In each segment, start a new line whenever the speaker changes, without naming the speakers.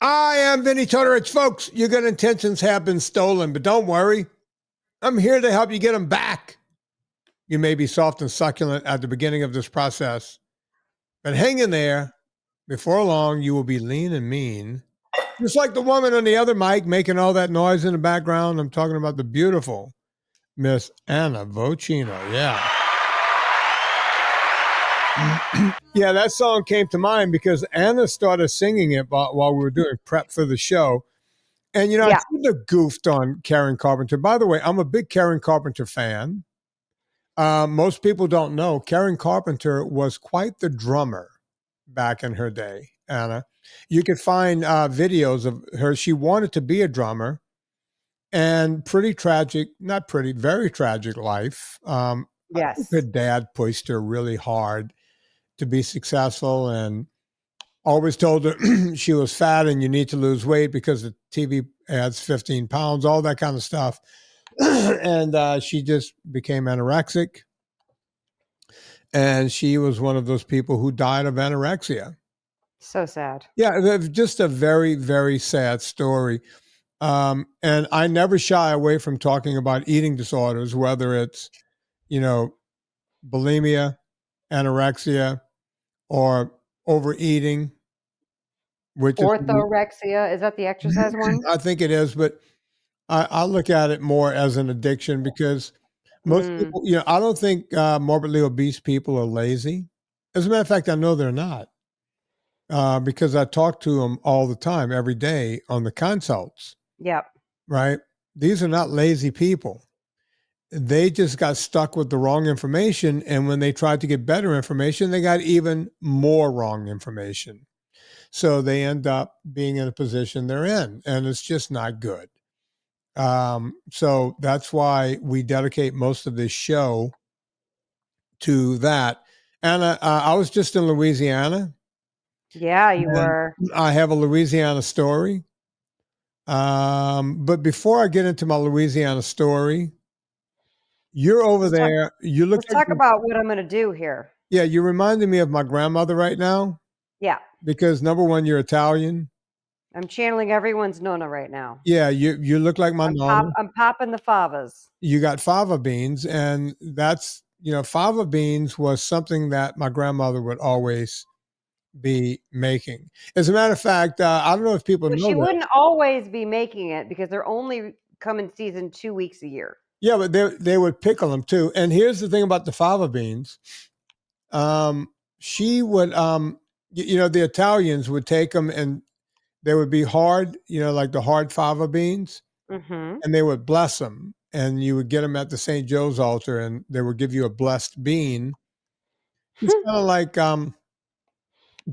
I am Vinnie Tortorich. Folks, your good intentions have been stolen, but don't worry. I'm here to help you get them back. You may be soft and succulent at the beginning of this process, but hang in there. Before long, you will be lean and mean. Just like the woman on the other mic making all that noise in the background. I'm talking about the beautiful Miss Anna Vocino. Yeah. Yeah, that song came to mind because Anna started singing it while we were doing prep for the show. And, you know, I shouldn't have goofed on Karen Carpenter. By the way, I'm a big Karen Carpenter fan. Most people don't know Karen Carpenter was quite the drummer back in her day, Anna. You could find videos of her. She wanted to be a drummer, and very tragic life.
Yes.
Her dad pushed her really hard to be successful and always told her she was fat and you need to lose weight because the TV adds 15 pounds, all that kind of stuff. And she just became anorexic. And she was one of those people who died of anorexia.
So sad.
Yeah, just a very, very sad story. And I never shy away from talking about eating disorders, whether it's, you know, bulimia, anorexia, or overeating. Which
orthorexia, is that the exercise one?
I think it is, but I look at it more as an addiction because most people, you know, I don't think morbidly obese people are lazy. As a matter of fact, I know they're not because I talk to them all the time, every day on the consults.
Yep.
Right? These are not lazy people. They just got stuck with the wrong information. And when they tried to get better information, they got even more wrong information. So they end up being in a position they're in, and it's just not good. So that's why we dedicate most of this show to that. And I was just in Louisiana.
Yeah, you were.
I have a Louisiana story. But before I get into my Louisiana story, you're over there.
Let's talk about what I'm going to do here.
Yeah, you're reminding me of my grandmother right now.
Yeah.
Because number one, you're Italian.
I'm channeling everyone's Nonna right now.
Yeah, you look like my Nonna.
I'm popping the Favas.
You got Fava beans, and that's, you know, Fava beans was something that my grandmother would always be making. As a matter of fact, I don't know if people know
she wouldn't always be making it because they're only come in season 2 weeks a year.
Yeah, but they would pickle them too. And here's the thing about the Fava beans. She would, you know, the Italians would take them and they would be hard, you know, like the hard Fava beans, and they would bless them. And you would get them at the St. Joe's altar and they would give you a blessed bean. It's kind of like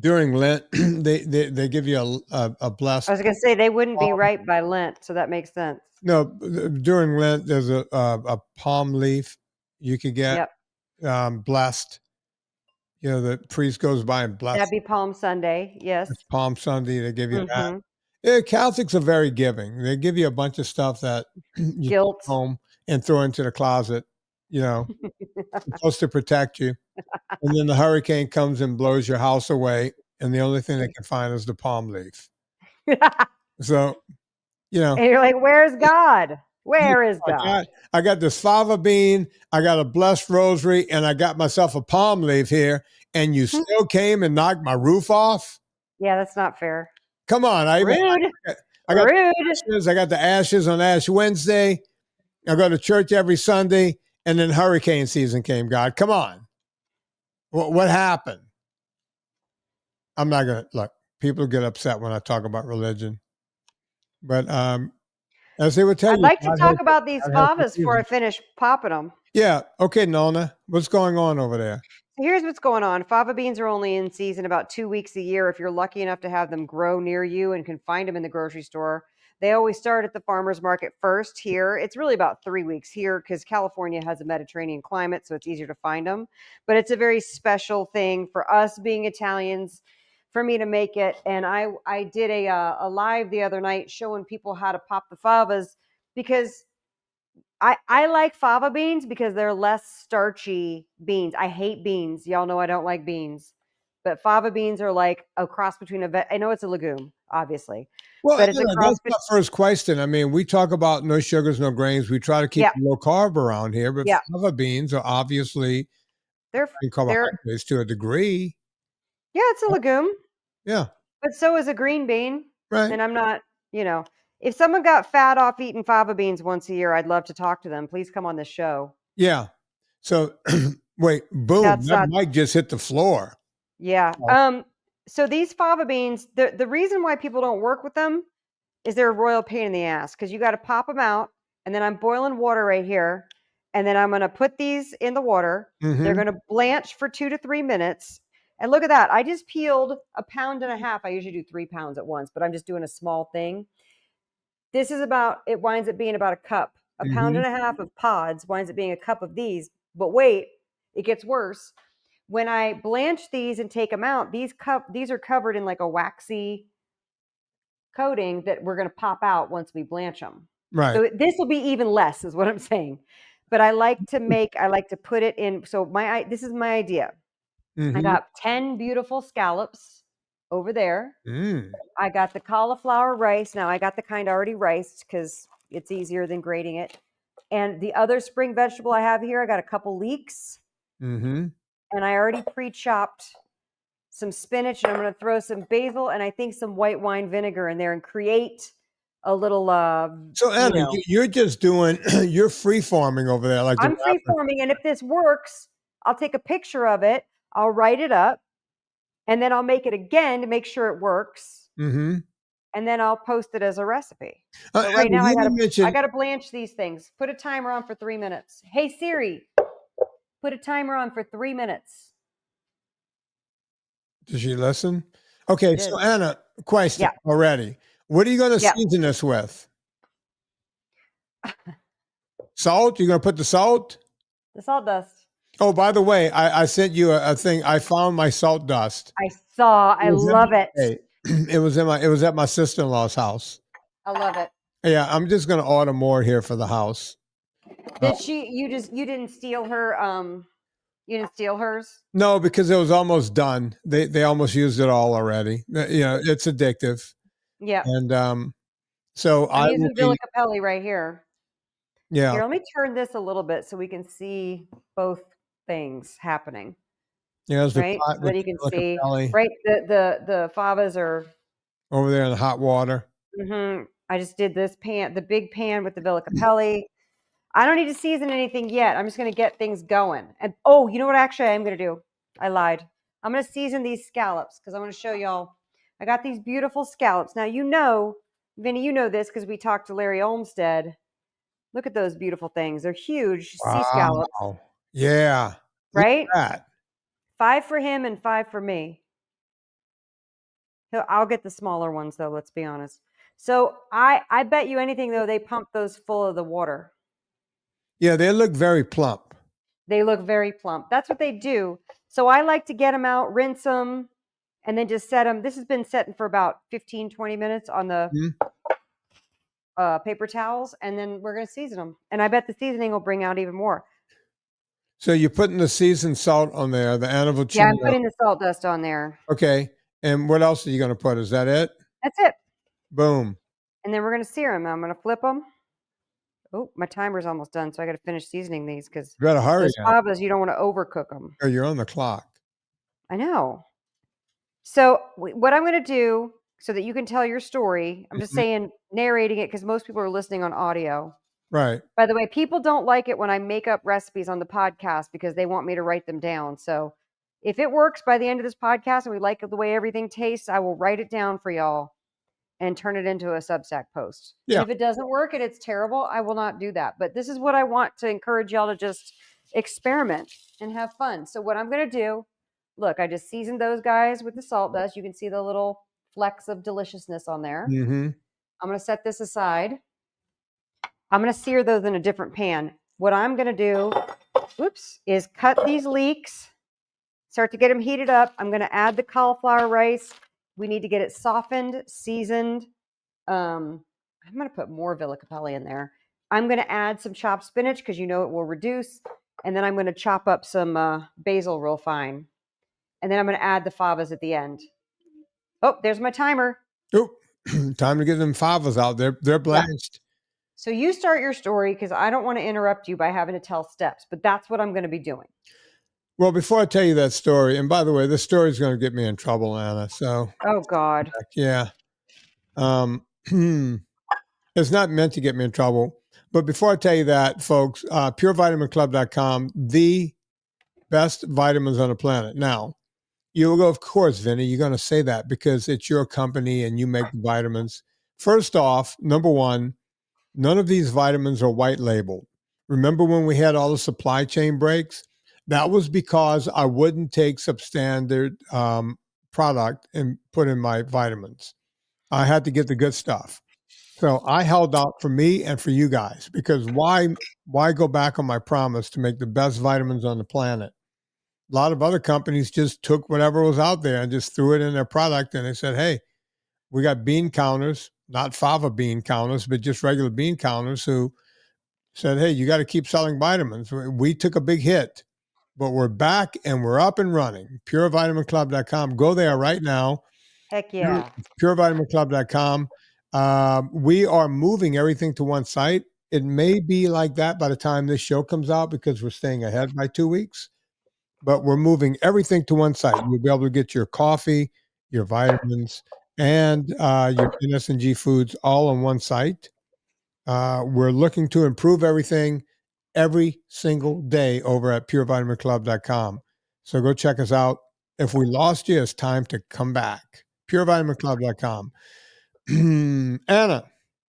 during Lent, they give you a blessed.
I was going to say they wouldn't be right by Lent, so that makes sense.
No, during Lent, there's a palm leaf you could get blessed. You know, the priest goes by and blesses.
That'd be Palm Sunday, yes.
It's Palm Sunday, they give you that. Yeah, Catholics are very giving. They give you a bunch of stuff that you take home and throw into the closet, you know, supposed to protect you. And then the hurricane comes and blows your house away, and the only thing they can find is the palm leaf. So, you know.
And you're like, where's God? Where is God?
I got this Fava bean, I got a blessed rosary, and I got myself a palm leaf here, and you still came and knocked my roof off?
Yeah, that's not fair.
Come on.
Rude.
I got the ashes on Ash Wednesday. I go to church every Sunday, and then hurricane season came, God. Come on. What happened? I'm not going to, look, people get upset when I talk about religion. But as they would tell you.
I'd like to talk about these Favas before I finish popping them.
Yeah. Okay, Nona. What's going on over there?
Here's what's going on. Fava beans are only in season about 2 weeks a year if you're lucky enough to have them grow near you and can find them in the grocery store. They always start at the farmer's market first here. It's really about 3 weeks here because California has a Mediterranean climate, so it's easier to find them. But it's a very special thing for us being Italians, for me to make it. And I did a live the other night showing people how to pop the Favas because I like Fava beans because they're less starchy beans. I hate beans. Y'all know I don't like beans. But Fava beans are like a cross between I know it's a legume, obviously.
Well,
But it's a
that's
CrossFit.
my first question. I mean, we talk about no sugars, no grains. We try to keep
Yeah,
low carb around here, but
yeah.
fava beans are obviously in
They're
carbohydrates to a degree.
yeah, it's a legume,
Yeah,
but so is a green bean.
right.
And I'm not, if someone got fat off eating fava beans once a year, I'd love to talk to them. Please come on this show.
Yeah. So, wait, boom,
That's
that
not
mic just hit the floor.
Yeah.
Oh.
So these fava beans, the reason why people don't work with them is they're a royal pain in the ass because you got to pop them out, and then I'm boiling water right here, and then I'm going to put these in the water. They're
Mm-hmm.
going to blanch for 2 to 3 minutes. And look at that. I just peeled 1.5 pounds. I usually do 3 pounds at once, but I'm just doing a small thing. This is it winds up being about a cup. A pound
Mm-hmm.
and a half of pods winds up being a cup of these. But wait, it gets worse. When I blanch these and take them out, these are covered in like a waxy coating that we're going to pop out once we blanch them.
Right.
So this will be even less, is what I'm saying. But I like to put it in. So this is my idea.
Mm-hmm.
I got 10 beautiful scallops over there.
Mm.
I got the cauliflower rice. Now I got the kind already riced because it's easier than grating it. And the other spring vegetable I have here, I got a couple leeks.
Mm-hmm.
And I already pre-chopped some spinach, and I'm going to throw some basil and I think some white wine vinegar in there and create a little
So Anna, you're just doing you're free farming over there, like
I'm free forming, and if this works, I'll take a picture of it, I'll write it up, and then I'll make it again to make sure it works.
Mm-hmm.
And then I'll post it as a recipe. But right now I gotta blanch these things. Put a timer on for 3 minutes. Hey Siri, put a timer on for 3 minutes.
Did she listen? Okay, so Anna, question already. What are you going to season this with? Salt? You're going to put the salt?
The salt dust.
Oh, by the way, I sent you a thing. I found my salt dust.
I saw. I love it.
It was at my sister-in-law's house.
I love it.
Yeah, I'm just going to order more here for the house.
Did you didn't steal her you didn't steal hers?
No, because it was almost done. They almost used it all already. It's addictive.
Yeah.
And so
I'm using Villa Capelli right here.
Yeah.
Here, let me turn this a little bit so we can see both things happening.
Yeah,
right. So that you can see. Right. The favas are
over there in the hot water.
Mm-hmm. I just did this pan, the big pan with the Villa Capelli. I don't need to season anything yet. I'm just going to get things going. And oh, you know what? Actually, I am going to do. I lied. I'm going to season these scallops because I want to show y'all. I got these beautiful scallops. Now, Vinnie, you know this because we talked to Larry Olmsted. Look at those beautiful things. They're huge sea scallops.
Yeah.
Right? 5 for him and 5 for me. I'll get the smaller ones, though, let's be honest. So I bet you anything, though, they pump those full of the water.
Yeah, they look very plump.
They look very plump. That's what they do. So I like to get them out, rinse them, and then just set them. This has been setting for about 15, 20 minutes on the paper towels, and then we're going to season them. And I bet the seasoning will bring out even more.
So you're putting the seasoned salt on there, the Vocino.
Yeah, I'm putting the salt dust on there.
Okay. And what else are you going to put? Is that it?
That's it.
Boom.
And then we're going to sear them. I'm going to flip them. Oh, my timer's almost done, so I got to finish seasoning these because
you better hurry.
Those favas, you don't want to overcook them.
Oh, you're on the clock.
I know. So what I'm going to do so that you can tell your story, I'm just saying narrating it because most people are listening on audio.
Right.
By the way, people don't like it when I make up recipes on the podcast because they want me to write them down. So if it works by the end of this podcast and we like the way everything tastes, I will write it down for y'all and turn it into a Substack post. Yeah. And if it doesn't work and it's terrible, I will not do that. But this is what I want to encourage y'all to just experiment and have fun. So what I'm going to do, look, I just seasoned those guys with the salt dust. You can see the little flecks of deliciousness on there. I'm going to set this aside. I'm going to sear those in a different pan. What I'm going to do, is cut these leeks, start to get them heated up. I'm going to add the cauliflower rice. We need to get it softened, seasoned. I'm going to put more Villa Capelli in there. I'm going to add some chopped spinach because it will reduce. And then I'm going to chop up some basil real fine. And then I'm going to add the favas at the end. Oh, there's my timer.
Oh, Time to get them Favas out. They're blanched.
So you start your story because I don't want to interrupt you by having to tell steps, but that's what I'm going to be doing.
Well, before I tell you that story, and by the way, this story is going to get me in trouble, Anna. So,
oh God,
yeah, it's not meant to get me in trouble. But before I tell you that, folks, PureVitaminClub.com, the best vitamins on the planet. Now, you will go, of course, Vinnie, you're going to say that because it's your company and you make the vitamins. First off, number one, none of these vitamins are white labeled. Remember when we had all the supply chain breaks? That was because I wouldn't take substandard product and put in my vitamins. I had to get the good stuff. So I held out for me and for you guys because why go back on my promise to make the best vitamins on the planet? A lot of other companies just took whatever was out there and just threw it in their product and they said, hey, we got bean counters, not Fava bean counters, but just regular bean counters who said, hey, you got to keep selling vitamins. We took a big hit, but we're back and we're up and running. PureVitaminClub.com. Go there right now.
Heck yeah.
PureVitaminClub.com. We are moving everything to one site. It may be like that by the time this show comes out because we're staying ahead by 2 weeks, but we're moving everything to one site. You'll be able to get your coffee, your vitamins, and your NSNG foods all on one site. We're looking to improve everything every single day over at PureVitaminClub.com. So go check us out. If we lost you, it's time to come back. PureVitaminClub.com. Anna.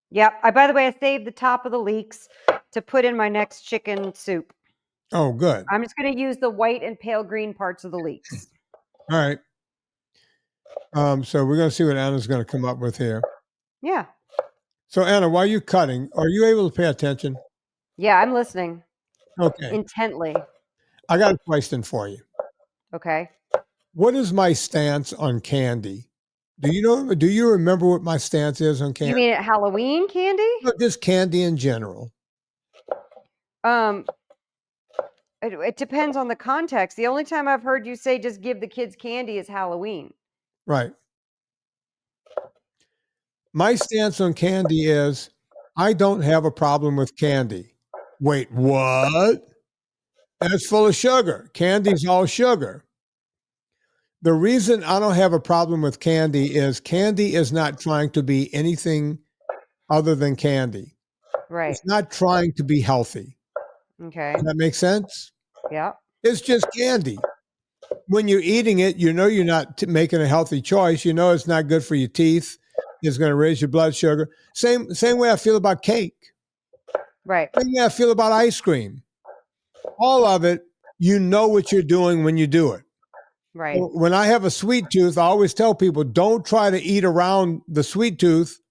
Yep. By the way, I saved the top of the leeks to put in my next chicken soup.
Oh, good.
I'm just going to use the white and pale green parts of the leeks.
All right. So we're going to see what Anna's going to come up with here.
Yeah.
So Anna, while you're cutting, are you able to pay attention?
Yeah, I'm listening.
Okay.
Intently.
I got a question for you.
Okay.
What is my stance on candy? Do you remember what my stance is on candy?
You mean Halloween candy?
No, just candy in general.
It depends on the context. The only time I've heard you say just give the kids candy is Halloween.
Right. My stance on candy is I don't have a problem with candy. Wait, what? That's full of sugar. Candy's all sugar. The reason I don't have a problem with candy is not trying to be anything other than candy.
Right.
It's not trying to be healthy.
Okay.
Does that make sense?
Yeah.
It's just candy. When you're eating it, you know you're not making a healthy choice. You know it's not good for your teeth. It's going to raise your blood sugar. Same way I feel about cake.
Right.
Same way I feel about ice cream. All of it, you know what you're doing when you do it.
Right.
When I have a sweet tooth, I always tell people, don't try to eat around the sweet tooth.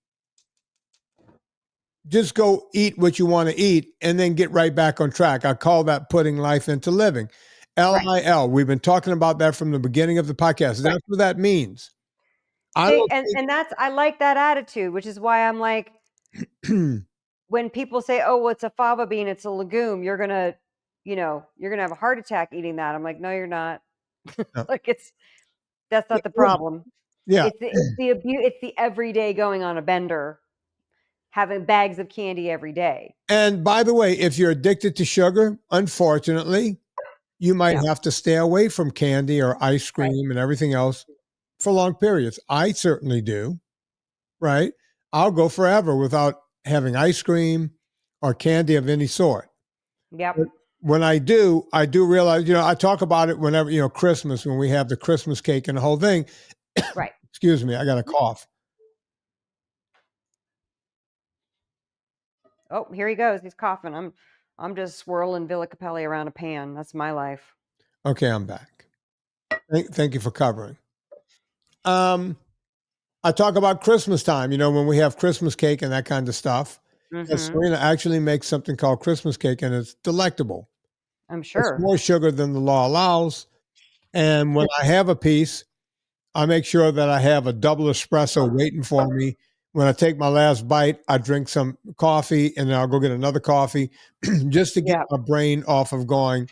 Just go eat what you want to eat and then get right back on track. I call that putting life into living. LIL. Right. We've been talking about that from the beginning of the podcast. That's what that means.
See, I like that attitude, which is why I'm like, when people say, oh, well, it's a fava bean, it's a legume, you're going to have a heart attack eating that. I'm like, no, you're not. No. That's not the problem.
Yeah.
It's the everyday going on a bender, having bags of candy every day.
And by the way, if you're addicted to sugar, unfortunately, you might have to stay away from candy or ice cream and everything else for long periods. I certainly do, right? I'll go forever without having ice cream or candy of any sort.
Yep.
But when I do realize, I talk about it whenever, Christmas, when we have the Christmas cake and the whole thing.
Right.
Excuse me, I got a cough.
Oh, here he goes. He's coughing. I'm just swirling Villa Capelli around a pan. That's my life.
Okay, I'm back. Thank you for covering. I talk about Christmas time, when we have Christmas cake and that kind of stuff. Mm-hmm. Serena actually makes something called Christmas cake, and it's delectable.
I'm sure.
It's more sugar than the law allows. And when I have a piece, I make sure that I have a double espresso waiting for me. When I take my last bite, I drink some coffee, and then I'll go get another coffee just to get my brain off of going,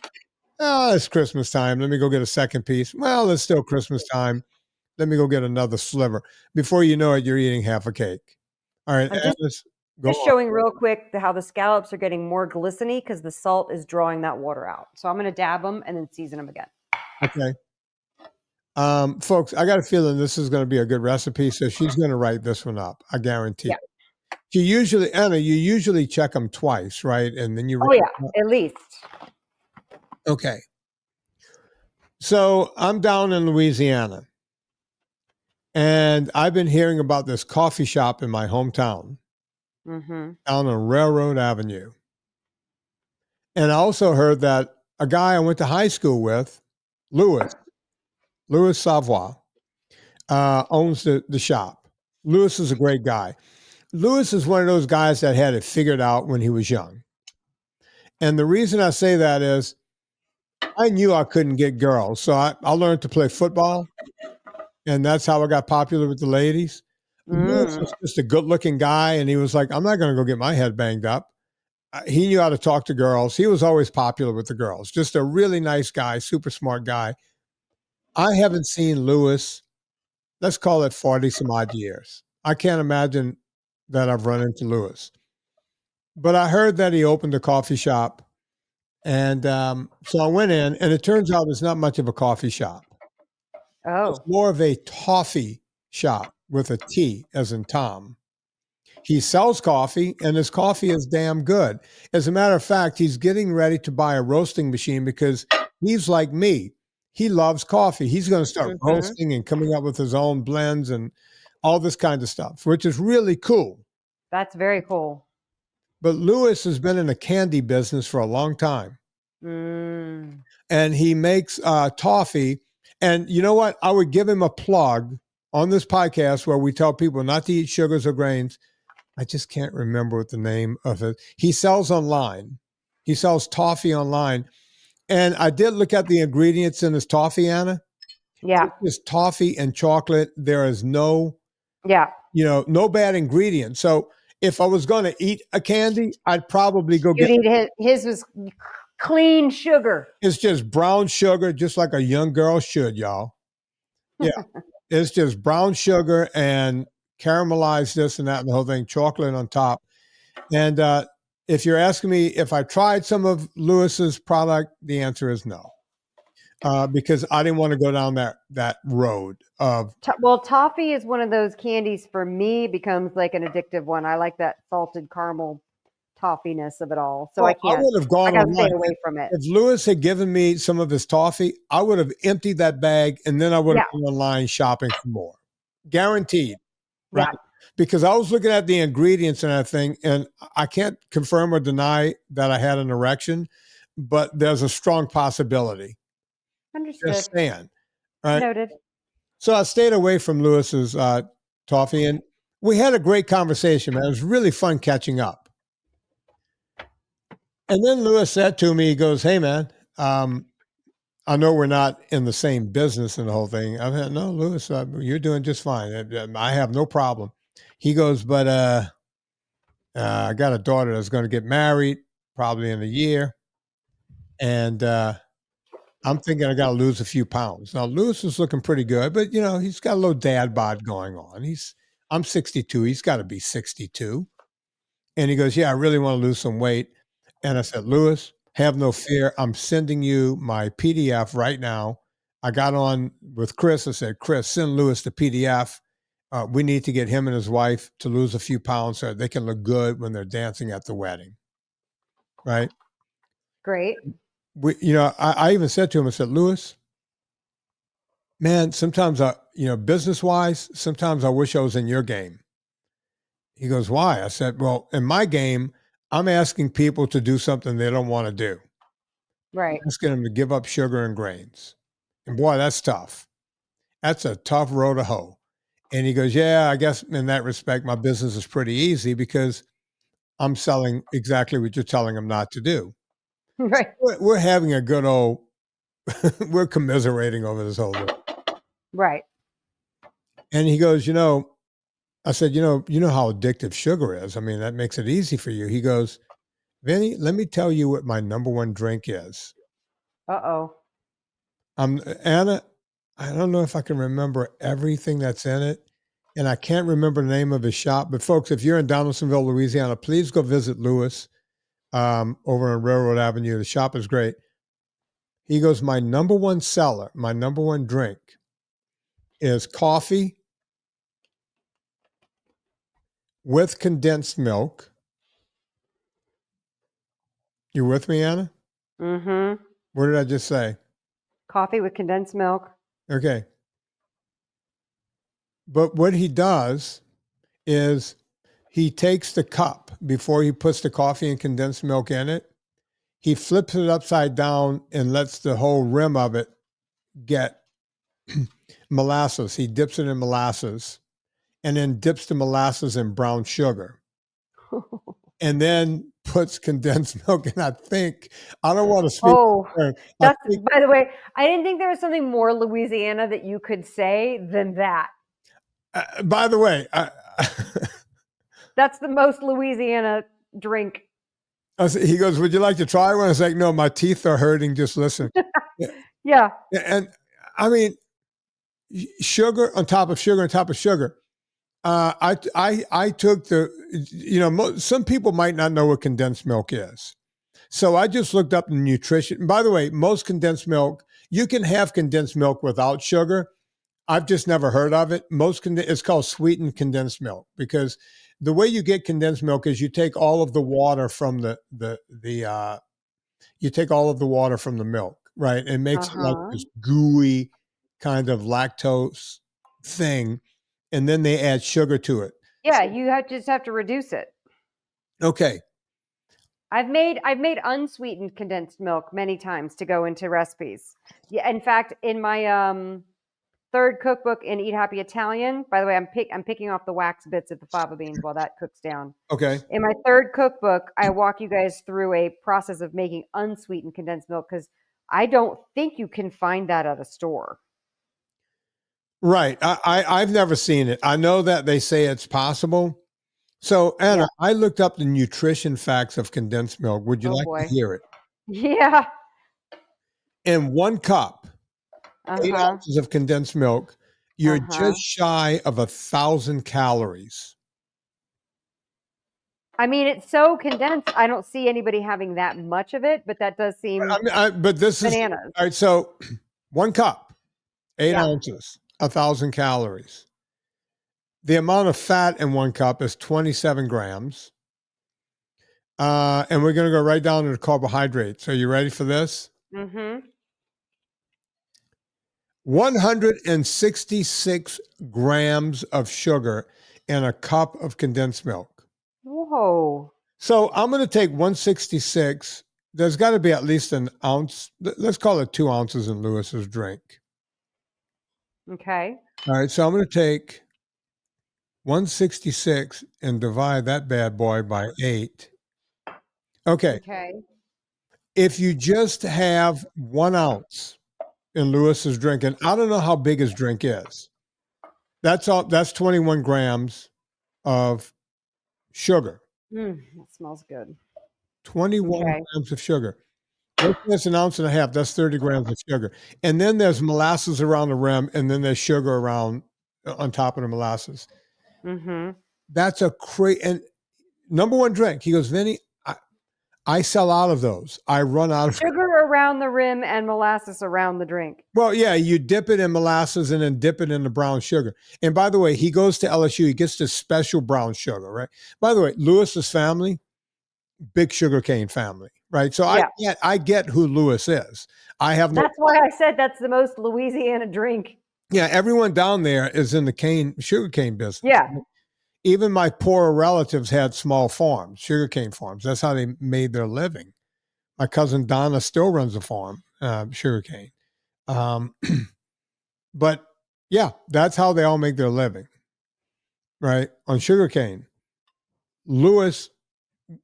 oh, it's Christmas time. Let me go get a second piece. Well, it's still Christmas time. let me go get another sliver. Before you know it, you're eating half a cake. All right,
I'm
Alice, go
just
on.
showing real quick how the scallops are getting more glistening because the salt is drawing that water out. So I'm going to dab them and then season them again.
Okay. Folks, I got a feeling this is going to be a good recipe, so she's going to write this one up. I guarantee.
Yeah.
Anna, you usually check them twice, right? And then you.
Oh yeah, at least.
Okay. So I'm down in Louisiana, and I've been hearing about this coffee shop in my hometown, down on Railroad Avenue. And I also heard that a guy I went to high school with, Louis Savoy, owns the shop. Louis is a great guy. Louis is one of those guys that had it figured out when he was young. And the reason I say that is I knew I couldn't get girls. So I learned to play football. And that's how I got popular with the ladies. Louis was just a good looking guy. And he was like, I'm not going to go get my head banged up. He knew how to talk to girls. He was always popular with the girls. Just a really nice guy, super smart guy. I haven't seen Louis, let's call it 40 some odd years. I can't imagine that I've run into Louis. But I heard that he opened a coffee shop. And so I went in, and it turns out it's not much of a coffee shop. It's more of a toffee shop with a T as in Tom. He sells coffee, and his coffee is damn good. As a matter of fact, he's getting ready to buy a roasting machine because he's like me. He loves coffee. He's going to start roasting and coming up with his own blends and all this kind of stuff, which is really cool.
That's very cool.
But Louis has been in the candy business for a long time. And he makes toffee. And you know what? I would give him a plug on this podcast where we tell people not to eat sugars or grains. I just can't remember what the name of it. He sells online. He sells toffee online. And I did look at the ingredients in his toffee, Anna.
Yeah.
It's toffee and chocolate. There is no bad ingredients. So if I was going to eat a candy, I'd probably go get
his was clean sugar.
It's just brown sugar, just like a young girl should, y'all. Yeah. It's just brown sugar and caramelized this and that and the whole thing, chocolate on top. And if you're asking me if I tried some of Louis's product, the answer is no. Because I didn't want to go down that road of.
Well, toffee is one of those candies for me becomes like an addictive one. I like that salted caramel toffiness of it all. So I can't.
I would have gone online.
Stay away from it.
If Louis had given me some of his toffee, I would have emptied that bag and then I would have gone online shopping for more. Guaranteed. Right? Yeah. Because I was looking at the ingredients and everything, and I can't confirm or deny that I had an erection, but there's a strong possibility.
Understood.
Just saying. Right?
Noted.
So I stayed away from Louis's toffee, and we had a great conversation, man. It was really fun catching up. And then Louis said to me, he goes, hey, man, I know we're not in the same business and the whole thing. I said, no, Louis, you're doing just fine. I have no problem. He goes, but I got a daughter that's going to get married probably in a year. And I'm thinking I got to lose a few pounds. Now, Louis is looking pretty good, but, he's got a little dad bod going on. I'm 62. He's got to be 62. And he goes, yeah, I really want to lose some weight. And I said, Louis, have no fear. I'm sending you my PDF right now. I got on with Chris. I said, Chris, send Louis the PDF. We need to get him and his wife to lose a few pounds so they can look good when they're dancing at the wedding. Right?
Great.
I even said to him, I said, Louis, man, sometimes business-wise, sometimes I wish I was in your game. He goes, why? I said, well, in my game, I'm asking people to do something they don't want to do.
Right.
I'm asking them to give up sugar and grains. And boy, that's tough. That's a tough row to hoe. And he goes, yeah, I guess in that respect, my business is pretty easy because I'm selling exactly what you're telling them not to do.
Right.
So we're having a good old, we're commiserating over this whole thing.
Right.
And he goes, I said, you know how addictive sugar is. I mean, that makes it easy for you. He goes, Vinnie, let me tell you what my number one drink is.
Uh-oh.
Anna, I don't know if I can remember everything that's in it, and I can't remember the name of his shop. But folks, if you're in Donaldsonville, Louisiana, please go visit Lewis over on Railroad Avenue. The shop is great. He goes, my number one seller, my number one drink is coffee with condensed milk. You with me, Anna?
Mm-hmm.
What did I just say?
Coffee with condensed milk.
Okay. But what he does is he takes the cup before he puts the coffee and condensed milk in it. He flips it upside down and lets the whole rim of it get molasses. He dips it in molasses and then dips the molasses in brown sugar and then puts condensed milk. And I don't want to speak.
By the way, I didn't think there was something more Louisiana that you could say than that.
By the way,
that's the most Louisiana drink.
He goes, would you like to try one? I was like, no, my teeth are hurting. Just listen.
Yeah.
And I mean, sugar on top of sugar on top of sugar. I took some people might not know what condensed milk is. So I just looked up the nutrition. And by the way, most condensed milk, you can have condensed milk without sugar. I've just never heard of it. It's called sweetened condensed milk because the way you get condensed milk is you take all of the water from the milk, right? It makes it like this gooey kind of lactose thing, and then they add sugar to it.
Yeah, you just have to reduce it.
Okay.
I've made unsweetened condensed milk many times to go into recipes. Yeah, in fact, in my third cookbook in Eat Happy Italian, by the way, I'm picking off the wax bits of the fava beans while that cooks down.
Okay.
In my third cookbook, I walk you guys through a process of making unsweetened condensed milk because I don't think you can find that at a store.
Right. I've never seen it. I know that they say it's possible. So, Anna, I looked up the nutrition facts of condensed milk. Would you like to hear it?
Yeah.
In 1 cup, 8 ounces of condensed milk, you're just shy of 1,000 calories.
I mean, it's so condensed. I don't see anybody having that much of it, but that does seem
but this
bananas.
All right, so 1 cup, 8 ounces, 1,000 calories. The amount of fat in 1 cup is 27 grams. And we're going to go right down to the carbohydrates. Are you ready for this?
Mm-hmm.
166 grams of sugar in a cup of condensed milk.
Whoa.
So I'm going to take 166. There's got to be at least an ounce. Let's call it 2 ounces in Lewis's drink.
Okay.
All right. So I'm going to take 166 and divide that bad boy by 8. Okay. If you just have 1 ounce in Lewis's drink, and I don't know how big his drink is, that's 21 grams of sugar.
That smells good.
21 grams of sugar. That's 1.5 ounces. That's 30 grams of sugar. And then there's molasses around the rim, and then there's sugar around on top of the molasses.
Mm-hmm.
That's a crazy. And number one drink. He goes, Vinnie, I sell out of those. I run out of
sugar around the rim and molasses around the drink.
Well, yeah, you dip it in molasses and then dip it in the brown sugar. And by the way, he goes to LSU. He gets this special brown sugar, right? By the way, Lewis's family, big sugarcane family, right? So I get who Lewis is.
That's why I said that's the most Louisiana drink.
Yeah, everyone down there is in the sugarcane business.
Yeah.
Even my poorer relatives had small farms, sugarcane farms. That's how they made their living. My cousin Donna still runs a farm, sugarcane. But yeah, that's how they all make their living, right? On sugarcane. Lewis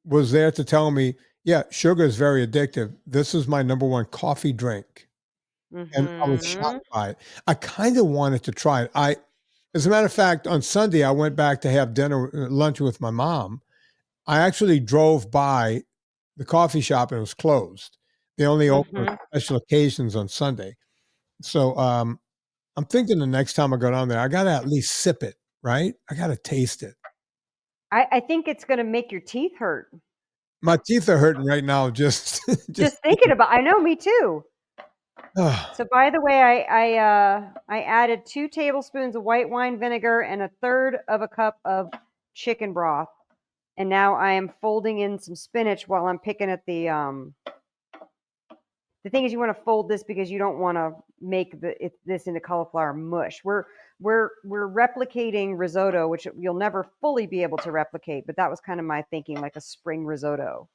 was there to tell me, yeah, sugar is very addictive. This is my number one coffee drink. And I was shocked by it. I kind of wanted to try it. As a matter of fact, on Sunday, I went back to have lunch with my mom. I actually drove by the coffee shop and it was closed. They only open on special occasions on Sunday. So I'm thinking the next time I go down there, I got to at least sip it, right? I got to taste it.
I think it's going to make your teeth hurt.
My teeth are hurting right now. Just
Thinking about. I know, me too. So, by the way, I added 2 tablespoons of white wine vinegar and 1/3 of a cup of chicken broth, and now I am folding in some spinach while I'm picking at the. The thing is, you want to fold this because you don't want to make this into cauliflower mush. We're replicating risotto, which you'll never fully be able to replicate, but that was kind of my thinking, like a spring risotto.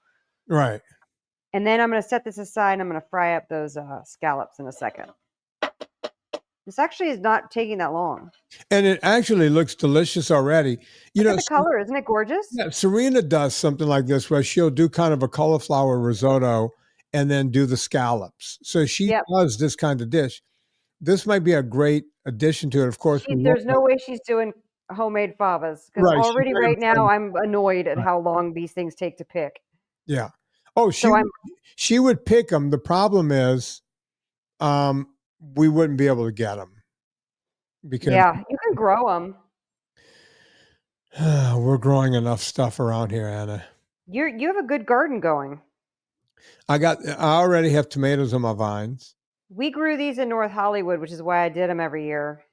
Right.
And then I'm going to set this aside, and I'm going to fry up those scallops in a second. This actually is not taking that long.
And it actually looks delicious already.
Look at the color. Isn't it gorgeous?
Yeah, Serena does something like this where she'll do kind of a cauliflower risotto and then do the scallops. So she does this kind of dish. This might be a great addition to it. Of course,
there's no way she's doing homemade favas, because already right now I'm annoyed at how long these things take to pick.
Yeah. Oh, she would pick them. The problem is, we wouldn't be able to get them because
you can grow them.
We're growing enough stuff around here, Anna.
You have a good garden going.
I already have tomatoes on my vines.
We grew these in North Hollywood, which is why I did them every year.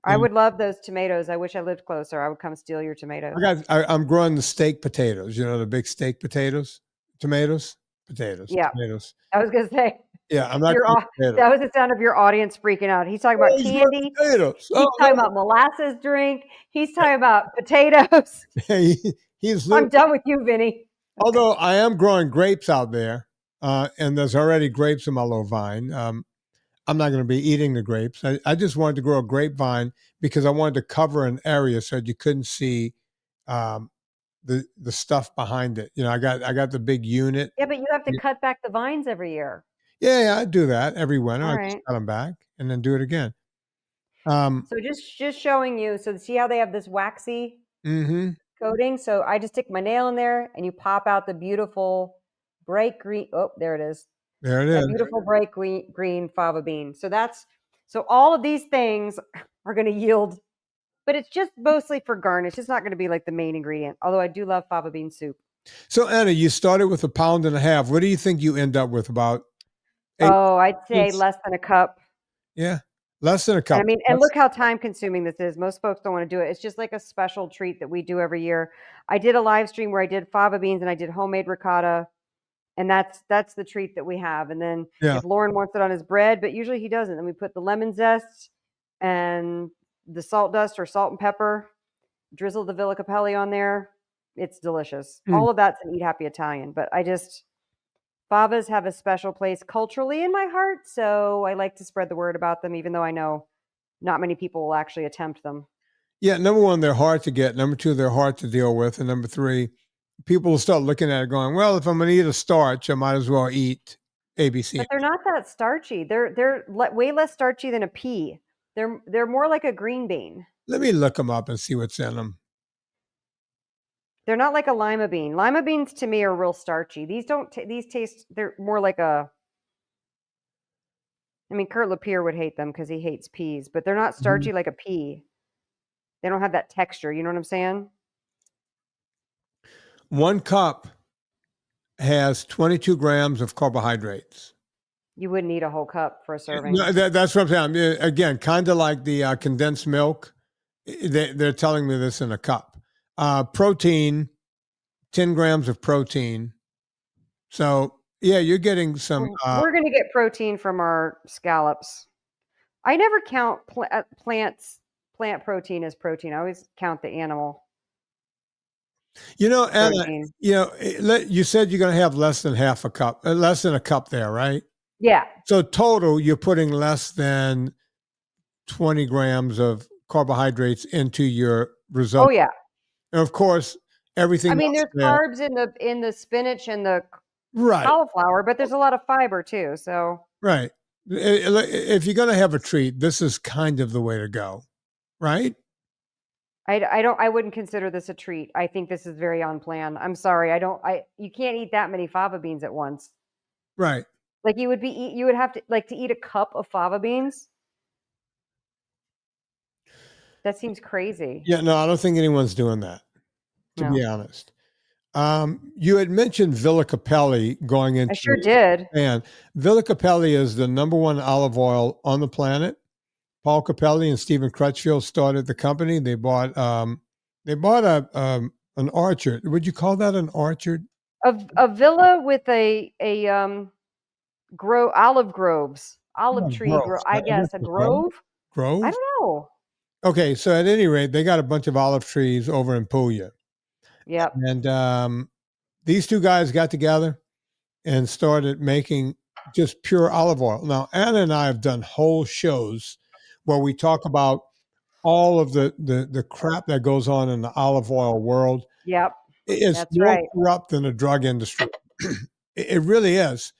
I would love those tomatoes. I wish I lived closer. I would come steal your tomatoes.
I'm growing the steak potatoes. You know, the big steak potatoes? Tomatoes? Potatoes.
Yeah.
Tomatoes.
I was going to say.
Yeah, I'm not.
That was the sound of your audience freaking out. He's talking about candy.
Potatoes.
He's talking about molasses drink. He's talking about potatoes. I'm done with you, Vinnie.
Although I am growing grapes out there, and there's already grapes in my little vine. I'm not going to be eating the grapes. I just wanted to grow a grapevine because I wanted to cover an area so that you couldn't see the stuff behind it. You know, I got the big unit.
Yeah, but you have to cut back the vines every year.
Yeah, I do that every winter.
All
I
right.
just cut them back and then do it again.
So just showing you. So see how they have this waxy coating? So I just stick my nail in there, and you pop out the beautiful bright green. Oh, there it is.
There it is.
Beautiful bright green fava bean. So all of these things are going to yield, but it's just mostly for garnish. It's not going to be like the main ingredient, although I do love fava bean soup.
So Anna, you started with 1.5 pounds. What do you think you end up with? About 8?
Oh, I'd say less than a cup.
Yeah, less than a cup.
I mean, and look how time consuming this is. Most folks don't want to do it. It's just like a special treat that we do every year. I did a live stream where I did fava beans and I did homemade ricotta. And that's the treat that we have. And then if Lauren wants it on his bread, but usually he doesn't, then we put the lemon zest and the salt dust or salt and pepper, drizzle the Villa Capelli on there. It's delicious. All of that's an Eat Happy Italian. But favas have a special place culturally in my heart. So I like to spread the word about them, even though I know not many people will actually attempt them.
Yeah, number one, they're hard to get. Number two, they're hard to deal with. And number three, people will start looking at it going, well, if I'm going to eat a starch, I might as well eat ABC.
But they're not that starchy. They're way less starchy than a pea. They're more like a green bean.
Let me look them up and see what's in them.
They're not like a lima bean. Lima beans to me are real starchy. These taste, they're more like I mean, Kurt Lapierre would hate them because he hates peas, but they're not starchy like a pea. They don't have that texture. You know what I'm saying?
1 cup has 22 grams of carbohydrates.
You wouldn't eat a whole cup for a serving.
No, that's what I'm saying. Again, kind of like the condensed milk. They're telling me this in a cup. Protein, 10 grams of protein. So, yeah, you're getting some.
We're going to get protein from our scallops. I never count plant protein as protein. I always count the animal.
You know, Anna, you said you're going to have less than half a cup, less than a cup there, right?
Yeah.
So total, you're putting less than 20 grams of carbohydrates into your risotto.
Oh yeah.
And of course, everything.
I mean, there's carbs in the spinach and the cauliflower, but there's a lot of fiber too. So
right. If you're going to have a treat, this is kind of the way to go, right?
I wouldn't consider this a treat. I think this is very on plan. I'm sorry. You can't eat that many fava beans at once.
Right.
Like you would have to to eat a cup of fava beans. That seems crazy.
Yeah, no, I don't think anyone's doing that, to
No.
be honest. You had mentioned Villa Capelli going into
I sure did.
Japan. Villa Capelli is the #1 olive oil on the planet. Paul Capelli and Stephen Crutchfield started the company. They bought an orchard. Would you call that an orchard?
A villa with a olive groves, olive
Oh,
tree
grove.
grove. I guess a grove. I
Grove?
don't know.
Okay, so at any rate, they got a bunch of olive trees over in Puglia.
Yep.
And these two guys got together and started making just pure olive oil. Now, Anna and I have done whole shows where we talk about all of the crap that goes on in the olive oil world.
Yep.
It's
That's
more
right.
corrupt than the drug industry. It really is.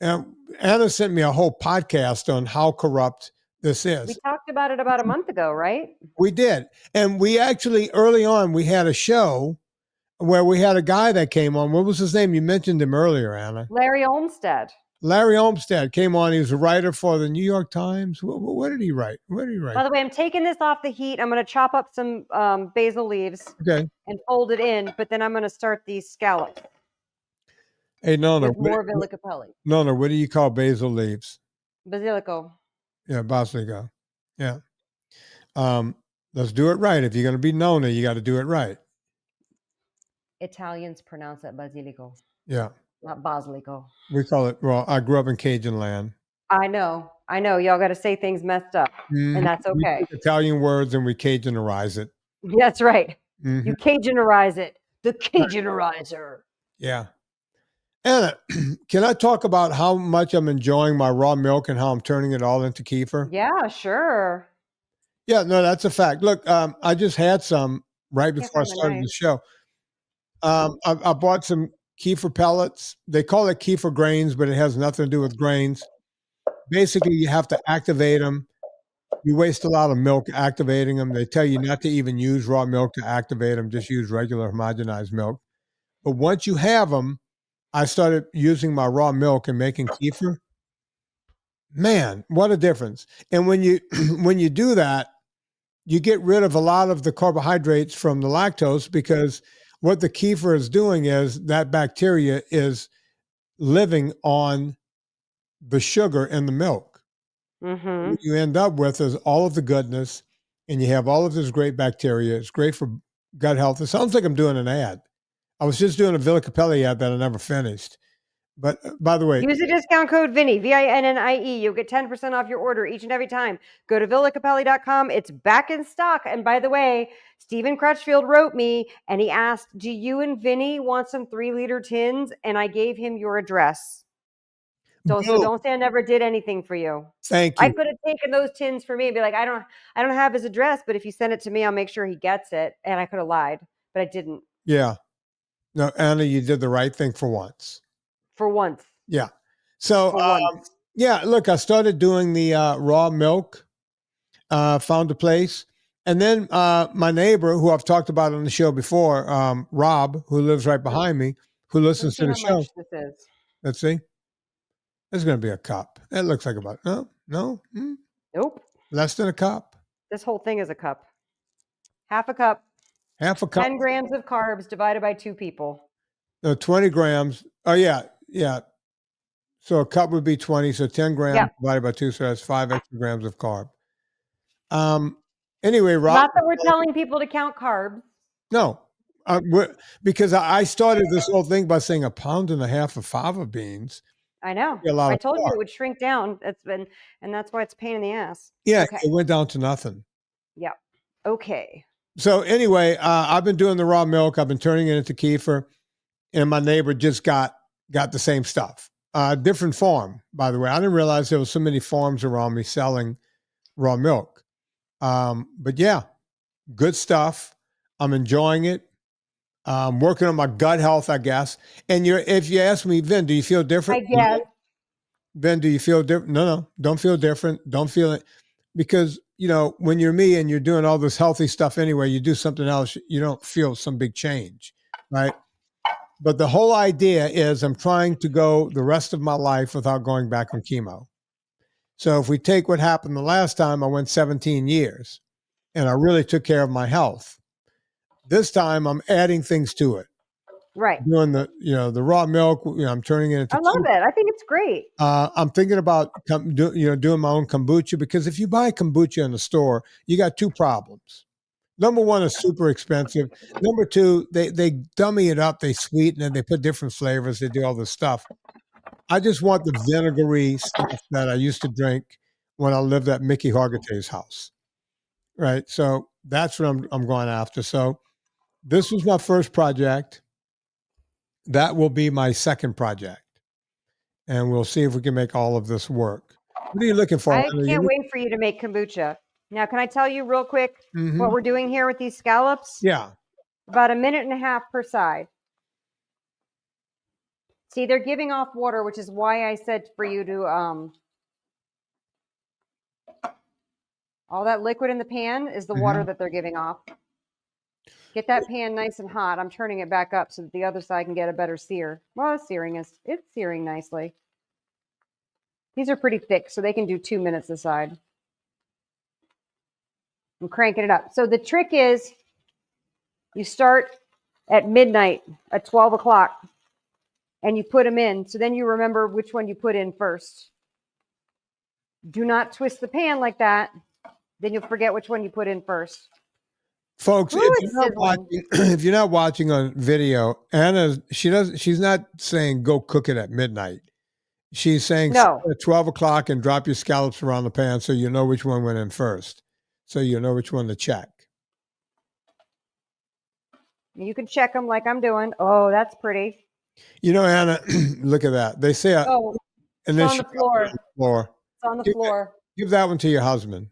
And Anna sent me a whole podcast on how corrupt this
We
is.
talked about it about a month ago, right?
We did. And we actually, early on, we had a show where we had a guy that came on. What was his name? You mentioned him earlier, Anna.
Larry Olmsted.
Larry Olmsted came on. He was a writer for the New York Times. What did he write? What did he write?
By the way, I'm taking this off the heat. I'm going to chop up some basil leaves
Okay.
and fold it in, but then I'm going to start these scallops
Hey, Nona.
with more Villa Capelli.
Nona, what do you call basil leaves?
Basilico.
Yeah, basilico. Yeah. Let's do it right. If you're going to be Nona, you got to do it right.
Italians pronounce it basilico.
Yeah.
Not basilico.
We call it, well, I grew up in Cajun land.
I know. Y'all got to say things messed up, and that's
We
okay.
take Italian words and we Cajunnerize it.
That's right.
Mhm.
You Cajunnerize it. The Cajunnerizer.
Yeah. Anna, can I talk about how much I'm enjoying my raw milk and how I'm turning it all into kefir?
Yeah, sure.
Yeah, no, that's a fact. Look, I just had some right
Can't
before I
find the
started the
knife.
show. I bought some kefir pellets. They call it kefir grains, but it has nothing to do with grains. Basically, you have to activate them. You waste a lot of milk activating them. They tell you not to even use raw milk to activate them. Just use regular homogenized milk. But once you have them, I started using my raw milk and making kefir. Man, what a difference. And when you when you do that, you get rid of a lot of the carbohydrates from the lactose, because what the kefir is doing is that bacteria is living on the sugar in the milk.
Mm-hmm.
What you end up with is all of the goodness, and you have all of this great bacteria. It's great for gut health. It sounds like I'm doing an ad. I was just doing a Villa Capelli ad that I never finished. But by the way,
Use the discount code Vinnie, VINNIE. You'll get 10% off your order each and every time. Go to villacapelli.com. It's back in stock. And by the way, Stephen Crutchfield wrote me and he asked, do you and Vinnie want some 3-liter tins? And I gave him your address. So don't say I never did anything for you.
Thank you.
I could have taken those tins for me and be like, I don't have his address, but if you send it to me, I'll make sure he gets it. And I could have lied, but I didn't.
Yeah. No, Anna, you did the right thing for once.
For once.
Yeah. So, yeah, look, I started doing the raw milk, found a place. And then my neighbor, who I've talked about on the show before, Rob, who lives right behind me, who listens to the show.
Much this is.
Let's see. There's going to be a cup. It looks like about, no.
Nope.
Less than a cup.
This whole thing is a cup. Half a cup.
Half a cup.
10 grams of carbs divided by 2 people.
No, 20 grams. Oh, yeah. So a cup would be 20. So 10 grams divided by 2. So that's 5 extra grams of carb. Anyway, Rob.
Not that we're telling people to count carbs.
No, because I started this whole thing by saying 1.5 pounds of fava beans.
I know. I told you it would shrink down. And that's why it's a pain in the ass.
Yeah, okay. It went down to nothing.
Yeah. Okay.
So anyway, I've been doing the raw milk. I've been turning it into kefir, and my neighbor just got the same stuff. Different farm, by the way. I didn't realize there was so many farms around me selling raw milk. But yeah, good stuff. I'm enjoying it. Working on my gut health, I guess. And if you ask me, Vin, do you feel different?
I guess.
Vin, do you feel different? No, don't feel different. Don't feel it. Because, when you're me and you're doing all this healthy stuff anyway, you do something else, you don't feel some big change, right? But the whole idea is I'm trying to go the rest of my life without going back on chemo. So if we take what happened the last time, I went 17 years. and I really took care of my health. This time I'm adding things to it.
Right.
Doing the, the raw milk, I'm turning it into
I love it. I think it's great.
I'm thinking about doing my own kombucha, because if you buy kombucha in the store, you got two problems. Number one, is super expensive. Number two, they dummy it up, they sweeten it, they put different flavors, they do all this stuff. I just want the vinegary stuff that I used to drink when I lived at Mickey Hargitay's house. Right. So that's what I'm going after. So this was my first project. That will be my second project. And we'll see if we can make all of this work. What are you looking for?
I can't wait for you to make kombucha. Now, can I tell you real quick what we're doing here with these scallops?
Yeah.
About 1.5 minutes per side. See, they're giving off water, which is why I said for you to all that liquid in the pan is the water that they're giving off. Get that pan nice and hot. I'm turning it back up so that the other side can get a better sear. Well, it's searing nicely. These are pretty thick, so they can do 2 minutes a side. I'm cranking it up. So the trick is you start at midnight, at 12 o'clock, and you put them in. So then you remember which one you put in first. Do not twist the pan like that. Then you'll forget which one you put in first.
Folks, if you're not watching on video, Anna, she's not saying go cook it at midnight. She's saying
no.
At 12 o'clock and drop your scallops around the pan so you know which one went in first. So you know which one to check.
You can check them like I'm doing. Oh, that's pretty.
Anna, look at that. They say,
and then it's on the floor.
It's on the
floor.
Give that one to your husband.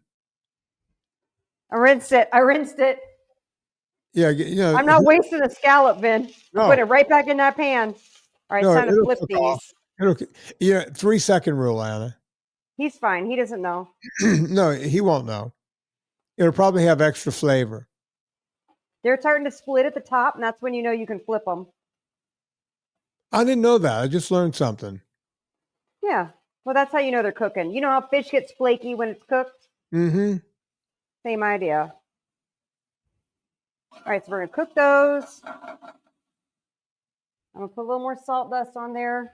I rinsed it.
Yeah,
I'm not wasting a scallop, Vin. No. Put it right back in that pan. All right, it's time to flip these.
3-second rule, Anna.
He's fine. He doesn't know.
No, he won't know. It'll probably have extra flavor.
They're starting to split at the top, and that's when you know you can flip them.
I didn't know that. I just learned something.
Yeah. Well, that's how you know they're cooking. You know how fish gets flaky when it's cooked?
Mm-hmm.
Same idea. All right, so we're going to cook those. I'm going to put a little more salt dust on there.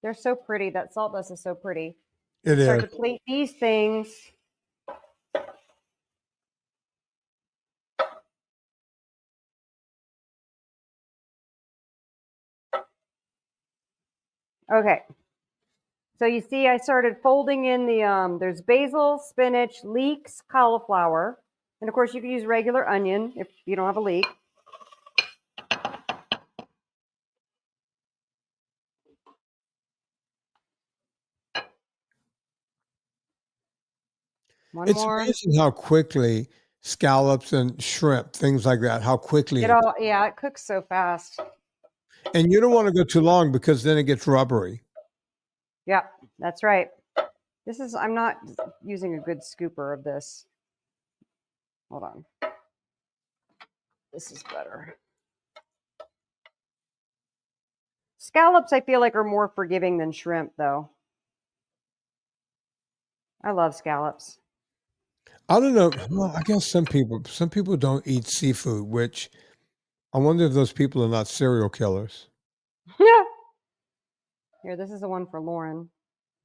They're so pretty. That salt dust is so pretty.
It is.
Start to plate these things. Okay. So you see I started folding in the, there's basil, spinach, leeks, cauliflower. And of course you can use regular onion if you don't have a leek.
It's amazing how quickly scallops and shrimp, things like that, how quickly
it cooks so fast.
And you don't want to go too long because then it gets rubbery.
Yeah, that's right. I'm not using a good scooper of this. Hold on. This is better. Scallops, I feel like, are more forgiving than shrimp, though. I love scallops.
I don't know. Well, I guess some people don't eat seafood, which I wonder if those people are not serial killers.
Yeah. Here, this is the one for Lauren.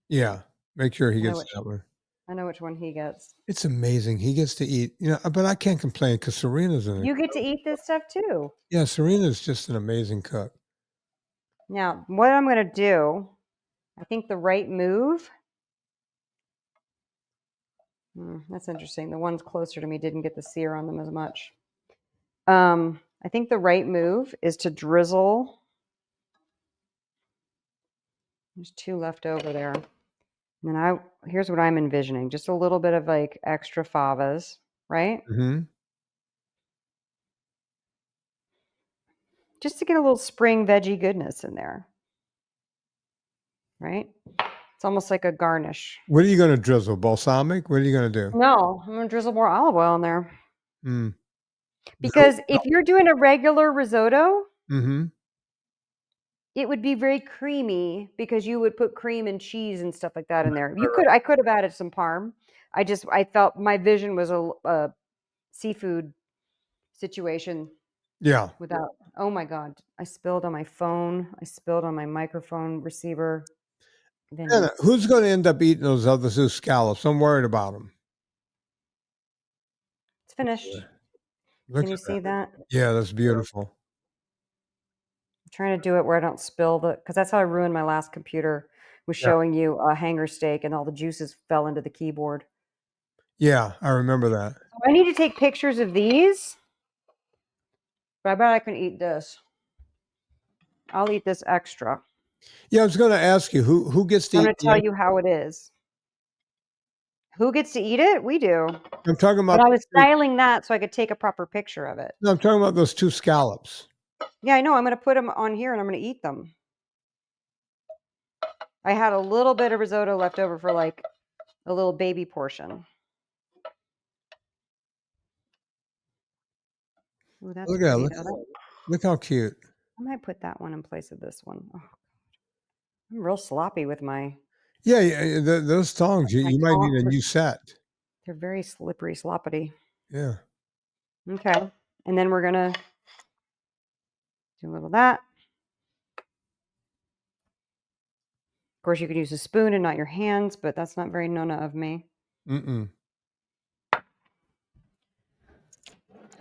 Yeah. Make sure he gets that one.
I know which one he gets.
It's amazing. He gets to eat, but I can't complain because Serena's in it.
You get to eat this stuff too.
Yeah, Serena's just an amazing cook.
Now, what I'm going to do, I think the right move. That's interesting. The ones closer to me didn't get the sear on them as much. I think the right move is to drizzle. There's 2 left over there. And then here's what I'm envisioning. Just a little bit of like extra favas, right?
Mm-hmm.
Just to get a little spring veggie goodness in there. Right? It's almost like a garnish.
What are you going to drizzle? Balsamic? What are you going to do?
No, I'm going to drizzle more olive oil in there. Because if you're doing a regular risotto, it would be very creamy because you would put cream and cheese and stuff like that in there. I could have added some parm. I felt my vision was a seafood situation
Yeah.
without. Oh my God! I spilled on my phone. I spilled on my microphone receiver. Vinny,
Anna, who's going to end up eating those other two scallops? I'm worried about them.
it's finished.
Look
Can you
at
see
that.
that?
Yeah, that's beautiful.
I'm trying to do it where I don't spill because that's how I ruined my last computer. Was
Yeah.
showing you a hanger steak and all the juices fell into the keyboard.
Yeah, I remember that.
So I need to take pictures of these, but I bet I can eat this. I'll eat this extra.
Yeah, I was going to ask you who gets to
I'm
eat
going to tell you how it is. Who gets to eat it? We do.
I'm talking
But
about
I was styling that so I could take a proper picture of it.
no, I'm talking about those two scallops.
Yeah, I know. I'm going to put them on here and I'm going to eat them. I had a little bit of risotto left over for like a little baby portion. Ooh, that's
Look at
pretty.
look how cute.
I might put that one in place of this one. Oh, I'm real sloppy with my
Yeah, yeah, those tongs, you might need a
tongs.
new set.
They're very slippery, sloppity.
Yeah.
Okay. And then we're going to do a little of that. Of course, you could use a spoon and not your hands, but that's not very Nona of me.
Mm-mm.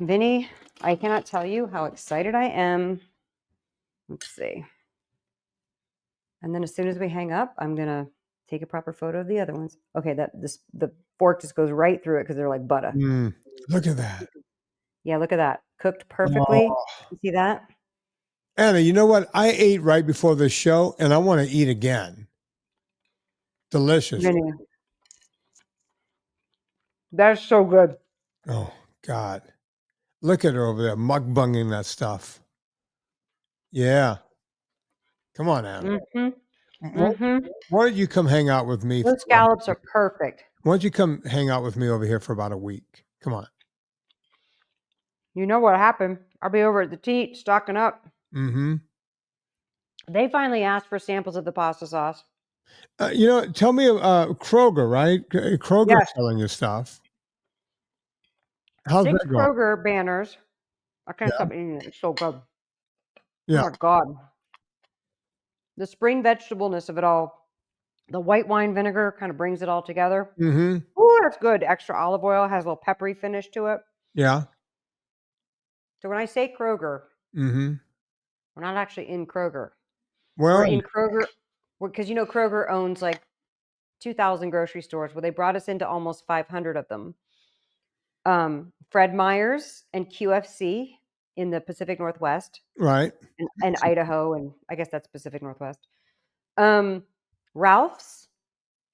Vinny, I cannot tell you how excited I am. Let's see. And then as soon as we hang up, I'm going to take a proper photo of the other ones. Okay, the fork just goes right through it because they're like butter.
Look at that.
Yeah, look at that. Cooked perfectly.
Oh.
You see that?
Anna, you know what? I ate right before the show, and I want to eat again. Delicious.
Vinny. That's so good.
Oh, God. Look at her over there, mukbanging that stuff. Yeah. Come on, Anna. Why don't you come hang out with me?
Those scallops are perfect.
Why don't you come hang out with me over here for about a week? Come on.
You know what happened. I'll be over at the Teat stocking up.
Mm-hmm.
They finally asked for samples of the pasta sauce.
Tell me, Kroger, right? Kroger's
Yes.
selling your stuff. How's
6
that going?
Kroger banners. I can't stop eating it. It's so good.
Yeah.
Oh my God. The spring vegetableness of it all. The white wine vinegar kind of brings it all together.
Mm-hmm.
Ooh, that's good. Extra olive oil has a little peppery finish to it.
Yeah.
So when I say Kroger,
Mm-hmm.
we're not actually in Kroger.
Where
We're
are you?
in Kroger because Kroger owns like 2,000 grocery stores. Well, they brought us into almost 500 of them. Fred Meyer's and QFC in the Pacific Northwest,
Right.
and Idaho, and I guess that's Pacific Northwest. Ralph's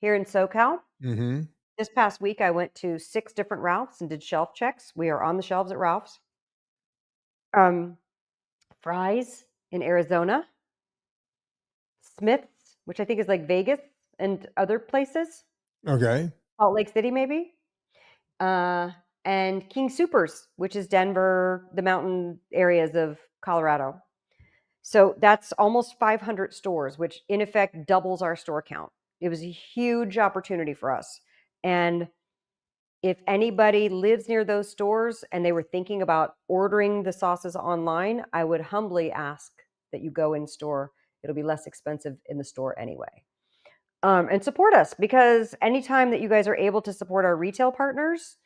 here in SoCal.
Mm-hmm.
This past week, I went to 6 different Ralphs and did shelf checks. We are on the shelves at Ralph's. Fry's in Arizona. Smith's, which I think is like Vegas and other places.
Okay.
Salt Lake City, maybe. And King Soopers, which is Denver, the mountain areas of Colorado. So that's almost 500 stores, which in effect doubles our store count. It was a huge opportunity for us. And if anybody lives near those stores and they were thinking about ordering the sauces online, I would humbly ask that you go in store. It'll be less expensive in the store anyway. And support us, because anytime that you guys are able to support our retail partners,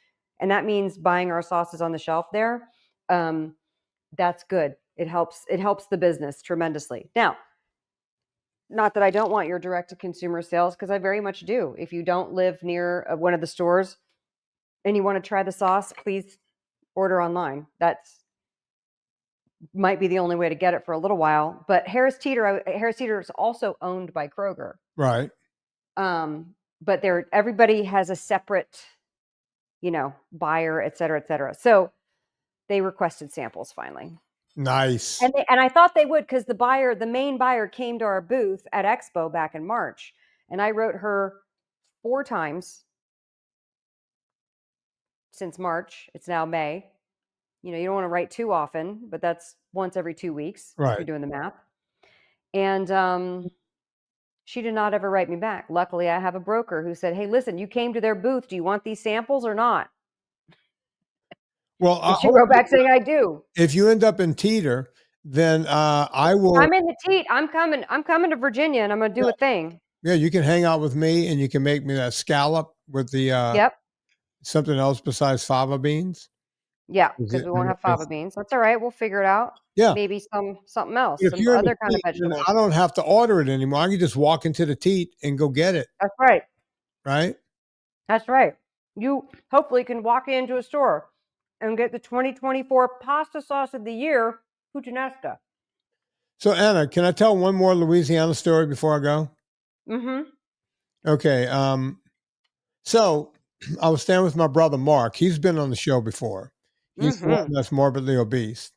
and that means buying our sauces on the shelf there, that's good. It helps the business tremendously. Now, not that I don't want your direct to consumer sales, because I very much do. If you don't live near one of the stores and you want to try the sauce, please order online. That's might be the only way to get it for a little while. But Harris Teeter is also owned by Kroger.
Right.
But everybody has a separate, buyer, et cetera, et cetera. So they requested samples finally.
Nice.
And I thought they would, because the main buyer came to our booth at Expo back in March, and I wrote her 4 times since March. It's now May. You don't want to write too often, but that's once every 2 weeks.
Right.
If you're doing the math. And she did not ever write me back. Luckily, I have a broker who said, "Hey, listen, you came to their booth. Do you want these samples or not?"
Well,
And she wrote back saying, "I do."
if you end up in Teeter, then I will.
I'm in the teat. I'm coming to Virginia, and I'm gonna do a thing.
Yeah, you can hang out with me, and you can make me that scallop with the
Yep.
something else besides fava beans.
Yeah, because we won't have fava beans. That's all right. We'll figure it out.
Yeah.
Maybe something else,
If
some
you're in the
other kind of
teat, then
vegetables.
I don't have to order it anymore. I can just walk into the teat and go get it.
That's right.
Right.
That's right. You hopefully can walk into a store and get the 2024 pasta sauce of the year, puttanesca.
So Anna, can I tell one more Louisiana story before I go?
Mm-hmm.
Okay. So I was staying with my brother Mark. He's been on the show before. He's the one that's morbidly obese.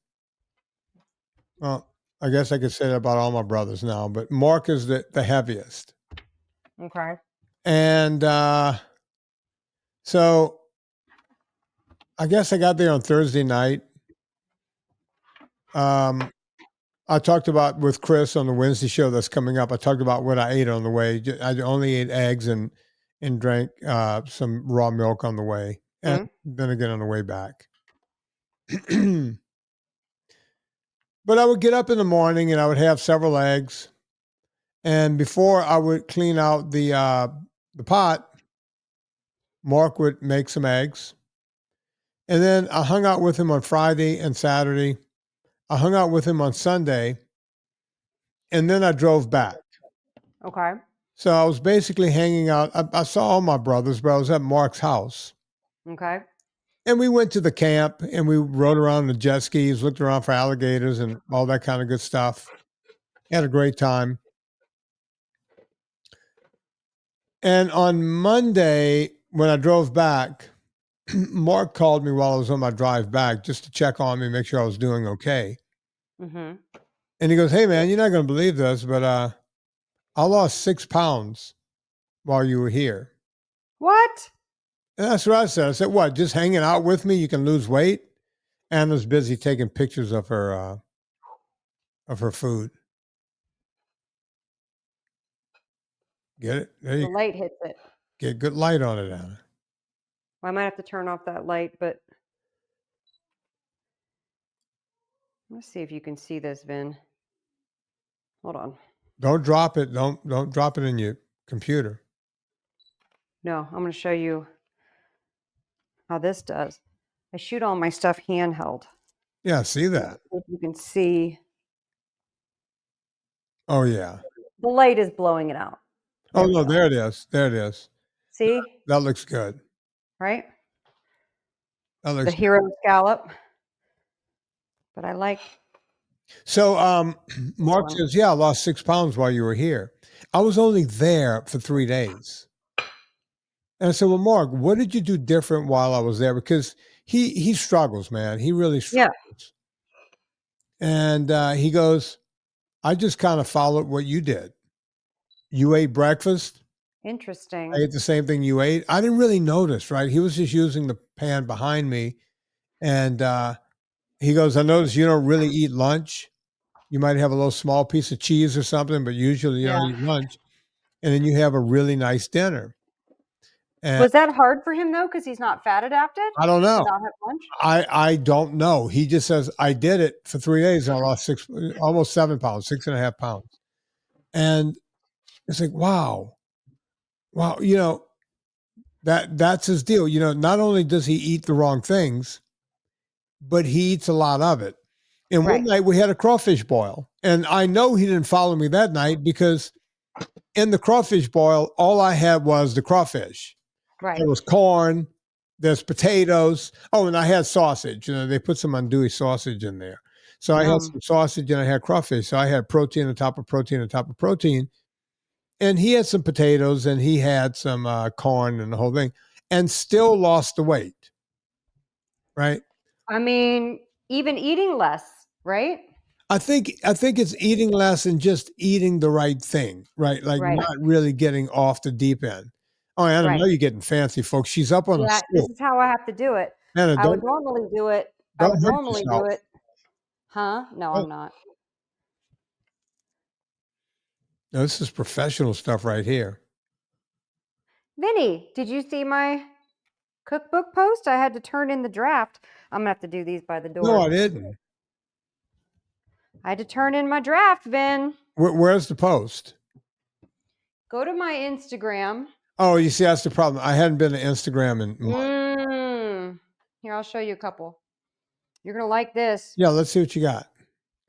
Well, I guess I could say that about all my brothers now, but Mark is the heaviest.
Okay.
And so I guess I got there on Thursday night. I talked about with Chris on the Wednesday show that's coming up. I talked about what I ate on the way. I only ate eggs and drank some raw milk on the way, and then again on the way back. But I would get up in the morning and I would have several eggs, and before I would clean out the pot, Mark would make some eggs, and then I hung out with him on Friday and Saturday. I hung out with him on Sunday, and then I drove back.
Okay.
So I was basically hanging out. I saw all my brothers, but I was at Mark's house.
Okay.
And we went to the camp and we rode around the jet skis, looked around for alligators and all that kind of good stuff. Had a great time. And on Monday, when I drove back, Mark called me while I was on my drive back just to check on me, make sure I was doing okay. And he goes, "Hey, man, you're not going to believe this, but I lost 6 pounds while you were here."
What?
And that's what I said. I said, "What, just hanging out with me, you can lose weight?" Anna's busy taking pictures of her food. Get it? There you
The light hits it.
get good light on it, Anna.
Well, I might have to turn off that light, but let's see if you can see this, Vin. Hold on.
Don't drop it. Don't drop it in your computer.
No, I'm going to show you how this does. I shoot all my stuff handheld.
Yeah, see that?
If you can see.
Oh yeah.
The light is blowing it out.
Oh no, there it is. There it is.
See?
That looks good.
Right?
That looks
The hero scallop. But I like.
So Mark says, "Yeah, I lost 6 pounds while you were here." I was only there for 3 days. And I said, "Well, Mark, what did you do different while I was there?" Because he struggles, man. He really struggles. And he goes, "I just kind of followed what you did. You ate breakfast.
Interesting.
I ate the same thing you ate." I didn't really notice, right? He was just using the pan behind me. And he goes, "I noticed you don't really eat lunch. You might have a little small piece of cheese or something, but usually you don't eat lunch. And then you have a really nice dinner." And
Was that hard for him though? Because he's not fat adapted?
I don't know.
To not have lunch?
I don't know. He just says, "I did it for 3 days and I lost almost 7 pounds, 6.5 pounds." And it's like, wow. Wow. That's his deal. Not only does he eat the wrong things, but he eats a lot of it. And one night we had a crawfish boil. And I know he didn't follow me that night because in the crawfish boil, all I had was the crawfish.
Right.
There was corn, there's potatoes. Oh, and I had sausage. They put some andouille sausage in there. So I had some sausage and I had crawfish. So I had protein on top of protein on top of protein. And he had some potatoes and he had some corn and the whole thing and still lost the weight. Right?
I mean, even eating less, right?
I think it's eating less and just eating the right thing, right? Like not really getting off the deep end. Oh, I don't know you're getting fancy, folks. She's up on the stool.
This is how I have to do it.
Anna,
I would normally do it. I would normally do it. Huh? No, I'm not.
Now, this is professional stuff right here.
Vinny, did you see my cookbook post? I had to turn in the draft. I'm going to have to do these by the door.
No, I didn't.
I had to turn in my draft, Vin.
Where's the post?
Go to my Instagram.
Oh, you see, that's the problem. I hadn't been to Instagram in months.
Here, I'll show you a couple. You're going to like this.
Yeah, let's see what you got.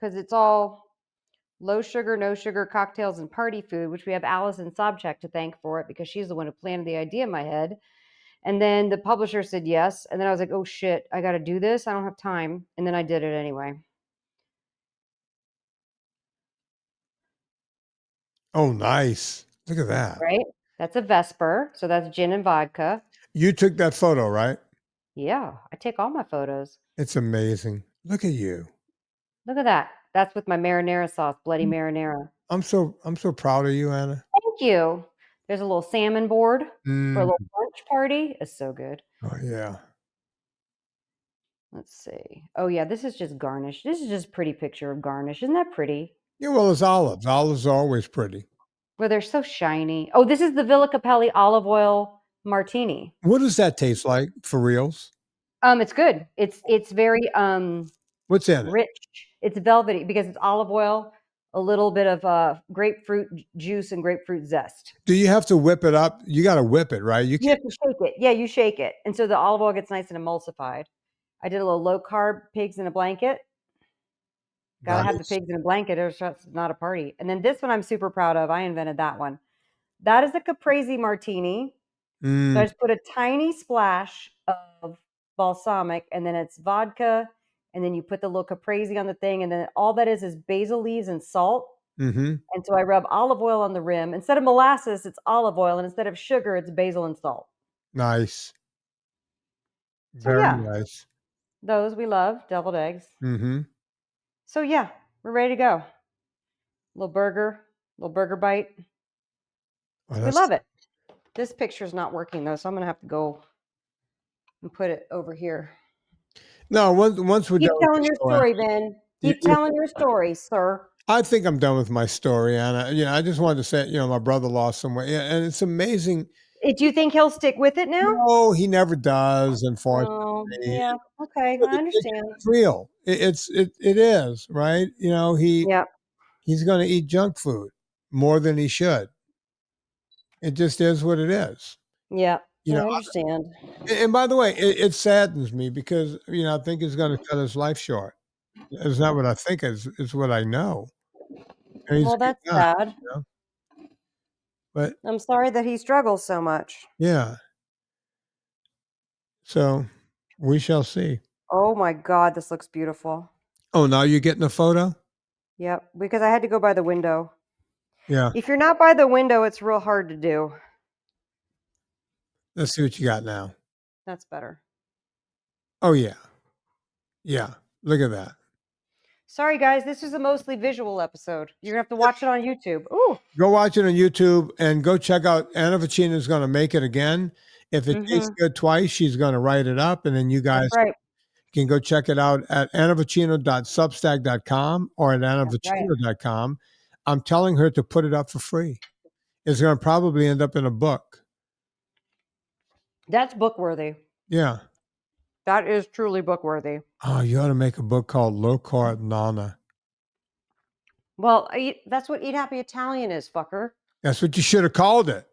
Because it's all low sugar, no sugar cocktails and party food, which we have Allison Sobchak to thank for it because she's the one who planted the idea in my head. And then the publisher said yes. And then I was like, oh shit, I got to do this. I don't have time. And then I did it anyway.
Oh, nice. Look at that.
Right? That's a Vesper. So that's gin and vodka.
You took that photo, right?
Yeah, I take all my photos.
It's amazing. Look at you.
Look at that. That's with my marinara sauce, bloody marinara.
I'm so proud of you, Anna.
Thank you. There's a little salmon board for a little lunch party. It's so good.
Oh, yeah.
Let's see. Oh, yeah, this is just garnish. This is just a pretty picture of garnish. Isn't that pretty?
Yeah, well, it's olives. Olives are always pretty.
Well, they're so shiny. Oh, this is the Villa Capelli olive oil martini.
What does that taste like for reals?
It's good. It's very
What's in it?
rich. It's velvety because it's olive oil, a little bit of grapefruit juice and grapefruit zest.
Do you have to whip it up? You got to whip it, right?
You have to shake it. Yeah, you shake it. And so the olive oil gets nice and emulsified. I did a little low carb pigs in a blanket. Gotta have the pigs in a blanket or it's not a party. And then this one I'm super proud of. I invented that one. That is a caprese martini. So I just put a tiny splash of balsamic and then it's vodka. And then you put the little caprese on the thing. And then all that is basil leaves and salt. And so I rub olive oil on the rim. Instead of molasses, it's olive oil. And instead of sugar, it's basil and salt.
Nice.
So,
Very
yeah,
nice.
those we love, deviled eggs. So yeah, we're ready to go. Little burger bite.
Oh,
We love it. This picture's not working though, so I'm gonna have to go and put it over here.
No, once we're
Keep
done
telling your story, Vin. Keep telling your story, sir.
I think I'm done with my story, Anna. I just wanted to say, my brother lost some weight, and it's amazing.
Do you think he'll stick with it now?
No, he never does, unfortunately.
Oh, yeah. Okay, I understand.
It's real. It is, right? He's going to eat junk food more than he should. It just is what it is.
Yeah, I understand.
And by the way, it saddens me because, I think he's going to cut his life short. It's not what I think, it's what I know.
Well, that's sad.
But
I'm sorry that he struggles so much.
Yeah. So we shall see.
Oh my God, this looks beautiful.
Oh, now you're getting a photo?
Yep, because I had to go by the window.
Yeah.
If you're not by the window, it's real hard to do.
Let's see what you got now.
That's better.
Oh, yeah. Yeah. Look at that.
Sorry, guys. This is a mostly visual episode. You're going to have to watch it on YouTube. Ooh.
Go watch it on YouTube and go check out Anna Vocino is going to make it again. If it tastes good twice, she's going to write it up. And then you guys can go check it out at annavocino.substack.com or at annavocino.com. I'm telling her to put it up for free. It's going to probably end up in a book.
That's book worthy.
Yeah.
That is truly book worthy.
Oh, you ought to make a book called Low Carb Nana.
Well, that's what Eat Happy Italian is, fucker.
That's what you should have called it.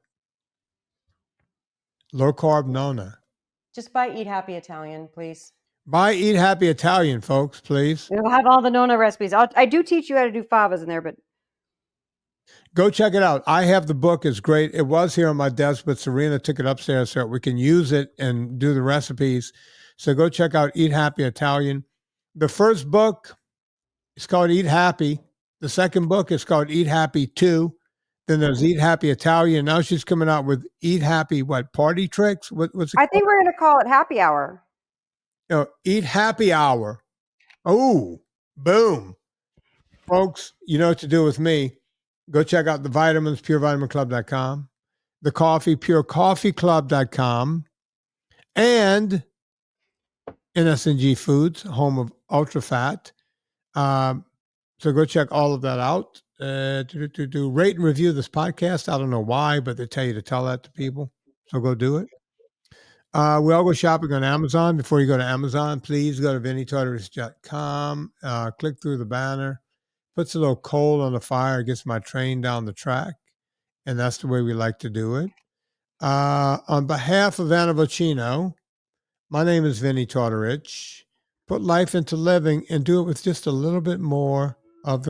Low Carb Nana.
Just buy Eat Happy Italian, please.
Buy Eat Happy Italian, folks, please.
It'll have all the Nona recipes. I do teach you how to do favas in there, but
go check it out. I have the book. It's great. It was here on my desk, but Serena took it upstairs so we can use it and do the recipes. So go check out Eat Happy Italian. The first book is called Eat Happy. The second book is called Eat Happy 2. Then there's Eat Happy Italian. Now she's coming out with Eat Happy, Party Tricks? What's it
I think we're going to call it Happy Hour.
Eat Happy Hour. Oh, boom. Folks, you know what to do with me. Go check out the vitamins, purevitaminclub.com, the coffee, purecoffeeclub.com, and NSNG Foods, home of ultra fat. So go check all of that out. rate and review this podcast. I don't know why, but they tell you to tell that to people. So go do it. We all go shopping on Amazon. Before you go to Amazon, please go to VinnieTortorich.com. Click through the banner. Puts a little coal on the fire, gets my train down the track. And that's the way we like to do it. On behalf of Vocino, my name is Vinnie Tortorich. Put life into living and do it with just a little bit more of the